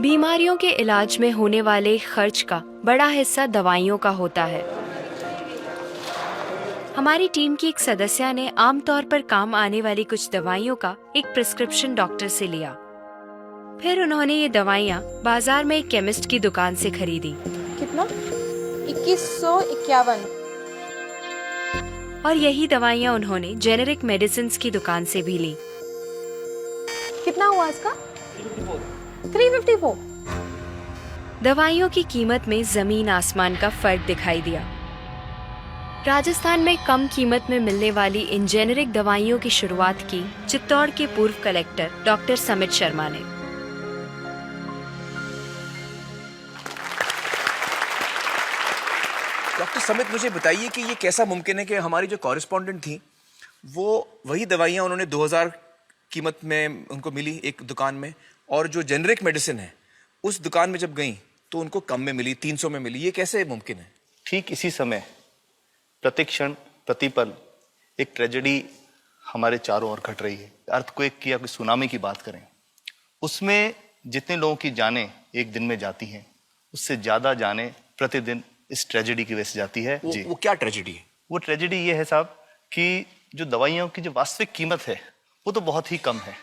बीमारियों के इलाज में होने वाले खर्च का बड़ा हिस्सा दवाइयों का होता है। हमारी टीम की एक सदस्य ने आमतौर पर काम आने वाली कुछ दवाइयों का एक प्रिस्क्रिप्शन डॉक्टर से लिया। फिर उन्होंने ये दवाइयाँ बाजार में एक केमिस्ट की दुकान से खरीदी। कितना? 2151। और यही दवाइयाँ उन्होंने जेनेरिक मेडिसिन्स की दुकान से भी ली। कितना हुआ इसका? 354। दवाइयों की कीमत में जमीन आसमान का फर्क दिखाई दिया। राजस्थान में कम कीमत में मिलने वाली इन जेनेरिक दवाइयों की शुरुआत की चित्तौड़ के पूर्व कलेक्टर डॉक्टर समित शर्मा ने। डॉक्टर समित, मुझे बताइए कि ये कैसा मुमकिन है कि हमारी जो कॉरेस्पॉन्डेंट थी वो वही दवाइयाँ उन्होंने 2000 कीमत में उनको मिली एक दुकान में, और जो जेनरिक मेडिसिन है उस दुकान में जब गई तो उनको कम में मिली, 300 में मिली। ये कैसे मुमकिन है? ठीक इसी समय प्रतिक्षण प्रतिपल एक ट्रेजेडी हमारे चारों ओर घट रही है। अर्थक्वेक की या कोई सुनामी की बात करें, उसमें जितने लोगों की जानें एक दिन में जाती हैं, उससे ज्यादा जानें प्रतिदिन इस ट्रेजेडी की वजह से जाती है। जी, वो क्या ट्रेजेडी है? वो ट्रेजेडी ये है साहब कि जो दवाइयों की जो वास्तविक कीमत है वो तो बहुत ही कम है,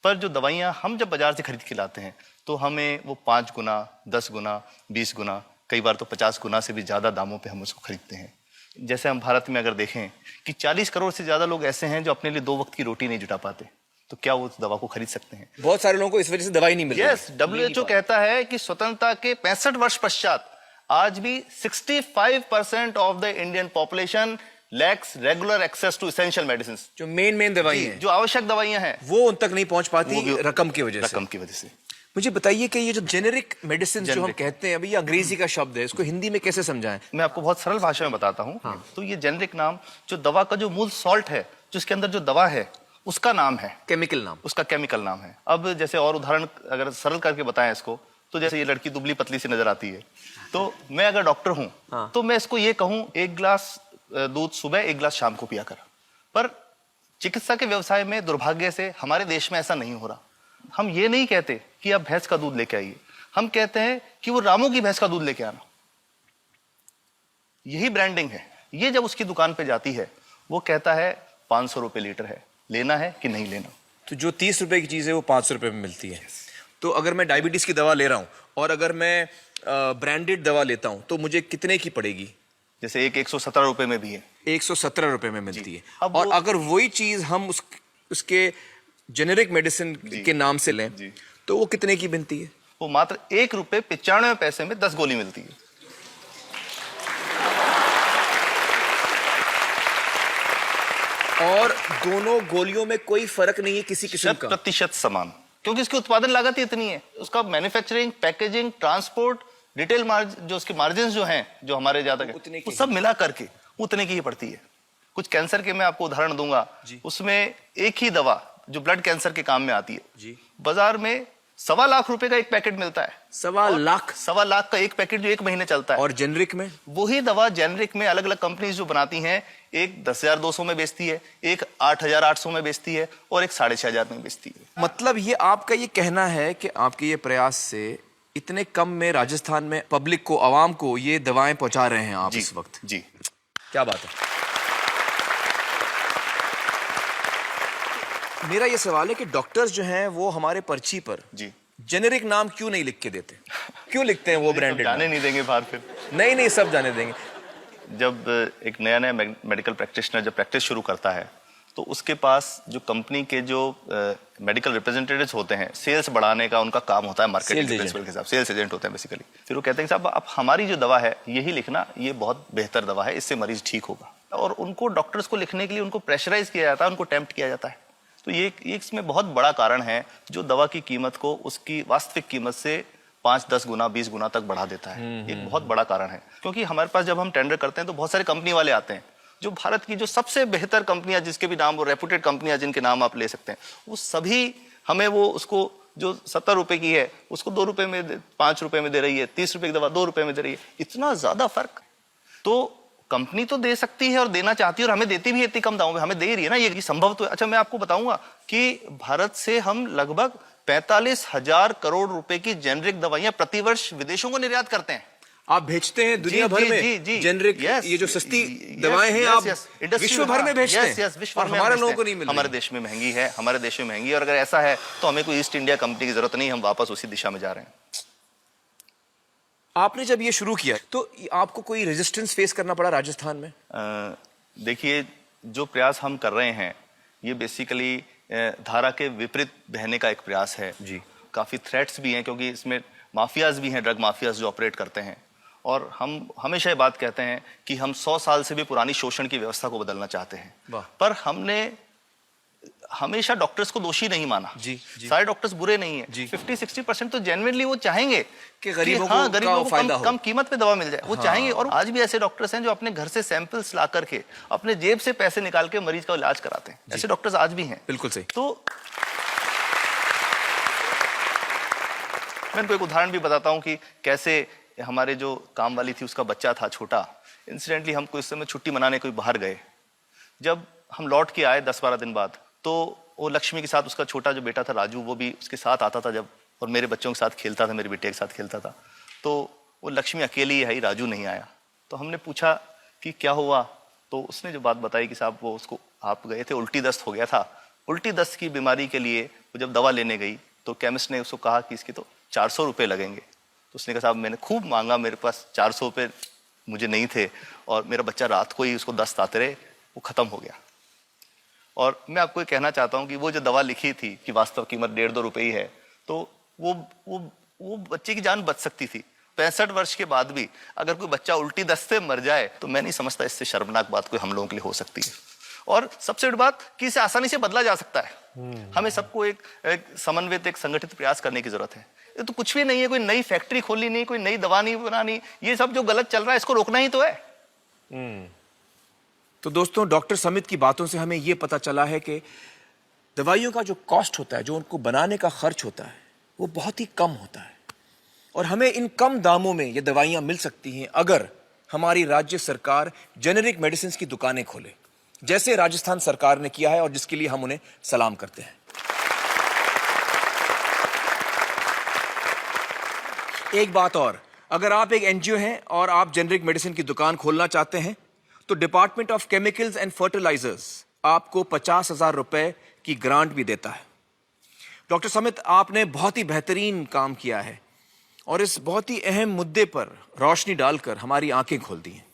पर जो दवाइयाँ हम जब बाजार से खरीद के लाते हैं तो हमें वो 5 गुना, 10 गुना, 20 गुना, कई बार तो 50 गुना से भी ज्यादा दामों पे हम उसको खरीदते हैं। जैसे हम भारत में अगर देखें कि 40 करोड़ से ज्यादा लोग ऐसे हैं जो अपने लिए 2 वक्त की रोटी नहीं जुटा पाते, तो क्या वो उस दवा को खरीद सकते हैं? बहुत सारे लोगों को इस वजह से दवाई नहीं मिल रही। यस, WHO कहता है कि स्वतंत्रता के 65 वर्ष पश्चात आज भी 65% of the Indian population lacks regular access to essential medicine. जो मेन दवाई है, जो आवश्यक दवाइयां हैं, वो उन तक नहीं पहुंच पाती रकम की वजह से। मुझे बताइए कि ये जो जेनेरिक मेडिसिन जो हम कहते हैं, अभी ये अंग्रेजी का शब्द है, इसको हिंदी में कैसे समझाएं? मैं आपको बहुत सरल भाषा में बताता हूँ। तो ये जेनेरिक नाम जो दवा का जो मूल सॉल्ट है, जो इसके अंदर जो दवा है उसका नाम है, केमिकल नाम, उसका केमिकल नाम है। अब जैसे और उदाहरण अगर सरल करके बताएं इसको, तो जैसे ये लड़की दुबली पतली सी नजर आती है, तो मैं अगर डॉक्टर हूं तो मैं इसको ये कहूं 1 गिलास दूध सुबह 1 गिलास शाम को पिया कर। पर चिकित्सा के व्यवसाय में दुर्भाग्य से हमारे देश में ऐसा नहीं हो रहा। हम ये नहीं कहते कि आप भैंस का दूध लेके आइए, हम कहते हैं कि वो रामू की भैंस का दूध लेके आना। यही ब्रांडिंग है। ये जब उसकी दुकान पे जाती है वो कहता है 500 रुपए लीटर है, लेना है कि नहीं लेना। तो जो 30 रुपए की चीज है वो 500 रुपए में मिलती है। तो अगर मैं डायबिटीज की दवा ले रहा हूँ और अगर मैं ब्रांडेड दवा लेता हूँ तो मुझे कितने की पड़ेगी? जैसे एक 117 रुपए में भी है, 117 रुपए में मिलती है। अब और अगर वही चीज हम उसके जेनेरिक मेडिसिन के नाम से लें तो वो कितने की बनती है? वो मात्र 1 रुपए 95 पैसे में 10 गोली मिलती है। और दोनों गोलियों में कोई फर्क नहीं है किसी किस्म का? 100% समान, क्योंकि इसकी उत्पादन लागत ही इतनी है। उसका manufacturing, packaging, transport, retail margin, जो उसके मार्जिन जो हैं, जो हमारे ज्यादा वो सब मिला करके उतने की ही पड़ती है। कुछ कैंसर के मैं आपको उदाहरण दूंगा, उसमें एक ही दवा जो ब्लड कैंसर के काम में आती है, बाजार में 1.25 लाख रुपए का एक पैकेट मिलता है। 1.25 लाख का एक पैकेट जो 1 महीने चलता है। और जेनरिक में वही दवा जेनरिक में अलग अलग कंपनीज जो बनाती हैं, एक 10,200 में बेचती है, एक 8,800 में बेचती है और एक 6,500 में बेचती है। मतलब ये आपका ये कहना है कि आपके ये प्रयास से इतने कम में राजस्थान में पब्लिक को, आवाम को ये दवाएं पहुंचा रहे हैं आप इस वक्त? जी, क्या बात है। मेरा ये सवाल है कि डॉक्टर्स जो हैं वो हमारे पर्ची पर जेनेरिक नाम क्यों नहीं लिख के देते? क्यों लिखते हैं वो ब्रांडेड? जाने नहीं देंगे बाहर फिर? नहीं, सब जाने देंगे। जब एक नया मेडिकल प्रैक्टिशनर जब प्रैक्टिस शुरू करता है तो उसके पास जो कंपनी के जो मेडिकल रिप्रेजेंटेटिव्स होते हैं, सेल्स बढ़ाने का उनका काम होता है, मार्केटिंग प्रिंसिपल के हिसाब, सेल्स एजेंट होते हैं बेसिकली। फिर वो कहते हैं साहब आप हमारी जो दवा है यही लिखना, ये बहुत बेहतर दवा है, इससे मरीज ठीक होगा। और उनको डॉक्टर्स को लिखने के लिए उनको प्रेशराइज किया जाता है, उनको टेम्प्ट किया जाता है। तो ये इसमें बहुत बड़ा कारण है जो दवा की कीमत को उसकी वास्तविक कीमत से 5, 10 गुना, 20 गुना तक बढ़ा देता है। एक बहुत बड़ा कारण है, क्योंकि हमारे पास जब हम टेंडर करते हैं तो बहुत सारे कंपनी वाले आते हैं, जो भारत की जो सबसे बेहतर कंपनियां, जिसके भी नाम वो रेपुटेड कंपनियां जिनके नाम आप ले सकते हैं, वो सभी हमें वो उसको जो 70 रुपए की है उसको 2 रुपए में, 5 रुपए में दे रही है। 30 रुपए की दवा 2 रुपए में दे रही है। इतना ज्यादा फर्क। तो कंपनी तो दे सकती है और देना चाहती है और हमें देती भी है इतनी कम दामों में, हमें दे रही है ना, ये संभव तो है। अच्छा, मैं आपको बताऊंगा कि भारत से हम लगभग 45,000 करोड़ रुपए की जेनरिक दवाइयां प्रतिवर्ष विदेशों को निर्यात करते हैं। आप भेजते हैं दुनिया भर में जेनरिक, ये जो सस्ती दवाएं हैं आप विश्व भर में भेजते हैं, विश्व भर में हमारे लोगों को नहीं मिल रही। हमारे देश में महंगी है, हमारे देश में महंगी है, और अगर ऐसा है तो हमें कोई ईस्ट इंडिया कंपनी की जरूरत नहीं, हम वापस उसी दिशा में जा रहे हैं। आपने जब ये शुरू किया तो आपको कोई रेजिस्टेंस फेस करना पड़ा राजस्थान में? देखिए, जो प्रयास हम कर रहे हैं ये बेसिकली धारा के विपरीत बहने का एक प्रयास है जी। काफी थ्रेट्स भी हैं, क्योंकि इसमें माफियाज भी हैं, ड्रग माफियाज जो ऑपरेट करते हैं, और हम हमेशा ये बात कहते हैं कि हम 100 साल से भी पुरानी शोषण की व्यवस्था को बदलना चाहते हैं, पर हमने हमेशा डॉक्टर्स को दोषी नहीं माना जी। सारे डॉक्टर्स बुरे नहीं है, 50-60% तो जेन्युइनली वो चाहेंगे कि गरीबों को कम कीमत पे दवा मिल जाए, वो चाहेंगे। और आज भी ऐसे डॉक्टर्स हैं जो अपने घर से सैंपल्स ला करके अपने जेब से पैसे निकाल के मरीज का इलाज कराते हैं, ऐसे डॉक्टर्स आज भी हैं। बिल्कुल सही। तो मैं इनको एक उदाहरण भी बताता हूँ कि कैसे हमारे जो काम वाली थी उसका बच्चा था छोटा, इंसिडेंटली हम कुछ समय छुट्टी मनाने कोई बाहर गए, जब हम लौट के आए 10-12 दिन बाद, तो वो लक्ष्मी के साथ उसका छोटा जो बेटा था राजू, वो भी उसके साथ आता था जब, और मेरे बच्चों के साथ खेलता था, मेरे बेटे के साथ खेलता था। तो वो लक्ष्मी अकेली आई, राजू नहीं आया। तो हमने पूछा कि क्या हुआ, तो उसने जो बात बताई कि साहब वो उसको, आप गए थे, उल्टी दस्त हो गया था। उल्टी दस्त की बीमारी के लिए वो जब दवा लेने गई तो केमिस्ट ने उसको कहा कि इसके तो 400 रुपये लगेंगे। तो उसने कहा साहब मैंने खूब मांगा, मेरे पास 400 रुपये मुझे नहीं थे, और मेरा बच्चा रात को ही उसको दस्त आते रहे, वो खत्म हो गया। और मैं आपको ये कहना चाहता हूँ कि वो जो दवा लिखी थी कि वास्तव कीमत 1.5-2 रुपये ही है, तो वो बच्चे की जान बच सकती थी। 65 वर्ष के बाद भी अगर कोई बच्चा उल्टी दस्त से मर जाए तो मैं नहीं समझता इससे शर्मनाक बात कोई हम लोगों के लिए हो सकती है। और सबसे बड़ी बात कि इसे आसानी से बदला जा सकता है। हमें सबको एक समन्वित, एक संगठित प्रयास करने की जरूरत है। ये तो कुछ भी नहीं है, कोई नई फैक्ट्री खोलनी नहीं, कोई नई दवा नहीं बनानी, ये सब जो गलत चल रहा है इसको रोकना ही तो है। तो दोस्तों, डॉक्टर समित की बातों से हमें यह पता चला है कि दवाइयों का जो कॉस्ट होता है, जो उनको बनाने का खर्च होता है, वो बहुत ही कम होता है, और हमें इन कम दामों में ये दवाइयां मिल सकती हैं अगर हमारी राज्य सरकार जेनेरिक मेडिसिन की दुकानें खोले, जैसे राजस्थान सरकार ने किया है, और जिसके लिए हम उन्हें सलाम करते हैं। एक बात और, अगर आप एक एनजीओ हैं और आप जेनेरिक मेडिसिन की दुकान खोलना चाहते हैं तो department of chemicals and fertilisers आपको 50,000 रुपए की ग्रांट भी देता है। डॉक्टर समित, आपने बहुत ही बेहतरीन काम किया है और इस बहुत ही अहम मुद्दे पर रोशनी डालकर हमारी आंखें खोल दी हैं,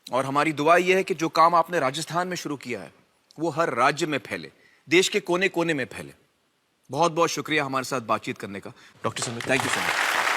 और हमारी दुआ यह है कि जो काम आपने राजस्थान में शुरू किया है वो हर राज्य में फैले, देश के कोने कोने में फैले। बहुत बहुत शुक्रिया हमारे साथ बातचीत करने का doctor Samit, thank you so much.